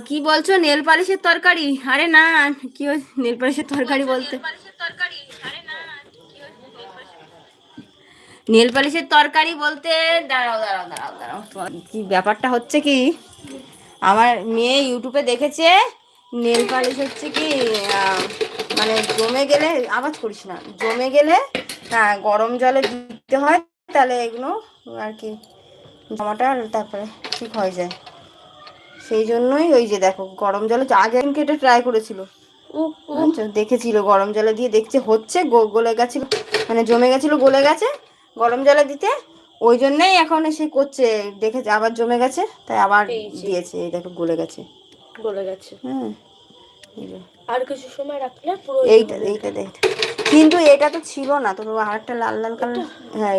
কি বলছো? নেল পালিশের তরকারি? আরে না, কি নেল পালিশের তরকারি বলতে, নেল পালিশের তরকারি বলতে, দাঁড়াও দাঁড়াও দাঁড়াও দাঁড়াও, কি ব্যাপারটা হচ্ছে কি, আমার মেয়ে ইউটিউবে দেখেছে নেল পালিশ হচ্ছে কি, আহ, মানে জমে গেলে, আওয়াজ করিস না, জমে গেলে গরম জলে দিতে হয়, তাহলে এগুলো আর কি জামাটা তারপরে ঠিক হয়ে যায়। সেই জন্যই ওই যে দেখো গরম জলে আগে দিনকে এটা ট্রাই করেছিল, বুঝছো, দেখেছিল গরম জলে দিয়ে, দেখছে হচ্ছে, গলে গেছিল, মানে জমে গেছিল, গলে গেছে গরম জলে দিতে, ওই জন্যই এখন এসে করছে, দেখেছে আবার জমে গেছে, তাই আবার দিয়েছে, এই দেখো গলে গেছে, গলে গেছে। হ্যাঁ আর কিছু সময় রাখলে পুরো এইটা দেখ, কিন্তু এটা তো ছিল না তো, আর একটা লাল লাল কালার, হ্যাঁ।